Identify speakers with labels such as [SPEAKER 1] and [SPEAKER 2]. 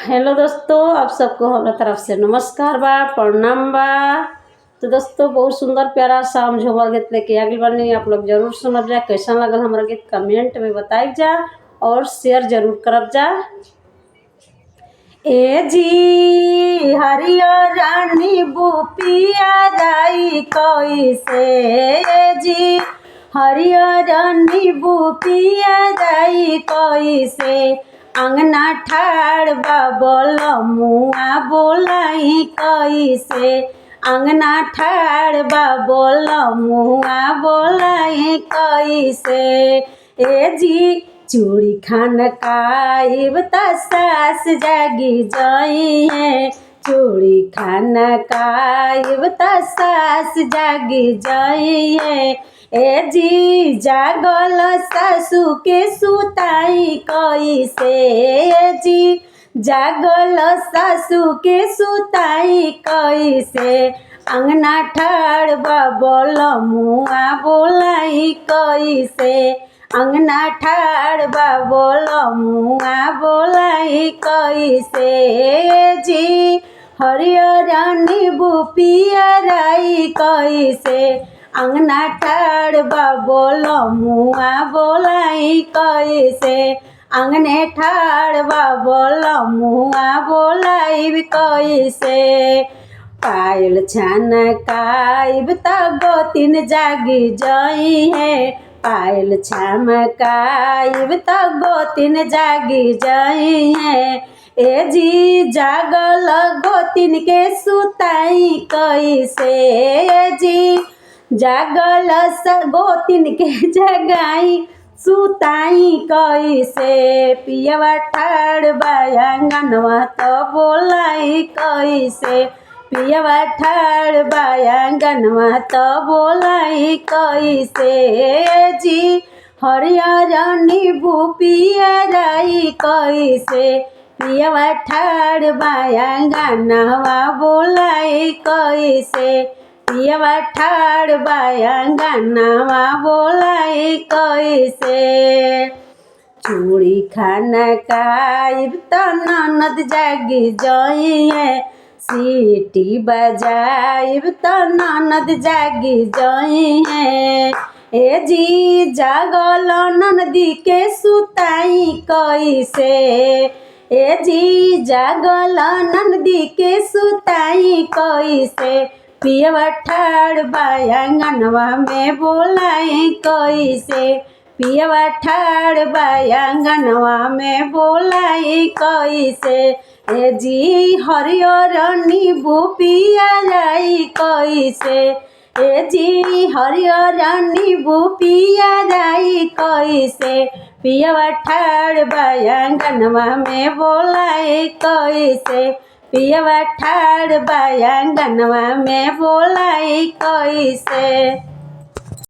[SPEAKER 1] Hello दोस्तों, आप सबको हमारा तरफ से नमस्कार बा, प्रणाम बा। तो दोस्तों बहुत सुंदर प्यारा सा हम झूमर गीत लेके आगे बनी। आप लोग जरूर सुनब जा। कैसा लगल हमारा गीत कमेंट में बताई जा और शेयर जरूर करब जा। ए जी हरियर रानी बुपिया जाई कैसे, ए जी हरियर रानी बुपिया जाई कैसे, अंगना ठाड़ बाबल मुआ बोलाई कैसे, अंगना ठाड़ बाबल मुआ बोलाई कैसे। ए जी चूड़ी खान काइब त सास जागी जाई है, चूड़ी खान काइब त सास जागी जाई है। ए जी जागल सासू के सुताई कैसे, ए जी जागल सासू के सुताई कैसे, अंगना ठाड़ बाबल मुआ बोलाई कैसे, अंगना ठाड़ बाबल मुआ बोलाई कैसे। जी हरियर रानी बुपिया राई कैसे, अंगना ठाड़ बाबल मुआ बोलाई कैसे, अंगने ठाड़ बाबल मुआ बोलाई कैसे। पायल छान काइब त गोतिन जागी जाई है, पायल छमकाइब त गोतिन जागी जाई है। ए जी जागल गोतिन के सुताई कैसे, ए जी जागल गोतिन के जगाई सुताई कैसे, पियवा ठाड़ बायांगनवा तो बोलाई कैसे, पियवा ठाड़ बायांगनवा तो बोलाई कैसे। जी हरियर रानी बुपिया राई कैसे, पियवा ठाड़ बायांगनवा बोलाई कैसे, पियवा ठाड़ बायांगनवा बोलाई कैसे। चूड़ी खाना काइब त ननद जागी जाई है, सीटी बजाइब त ननद जागी जाई है। ए जी जागल ननदी के सुताई कैसे, ए जी जागल ननदी के सुताई कैसे, पियवा ठाड़ बायांगनवा में बोलाई कैसे, पियवा ठाड़ बायांगनवा में बोलाई कैसे। ए जी हरियर रानी बुपिया राई कैसे, ए जी हरियर रानी बुपिया राई कैसे, पियवा ठाड़ बायांगनवा में बोलाई कैसे, पियवा ठाड़ बायांगनवा में बोलाई कैसे।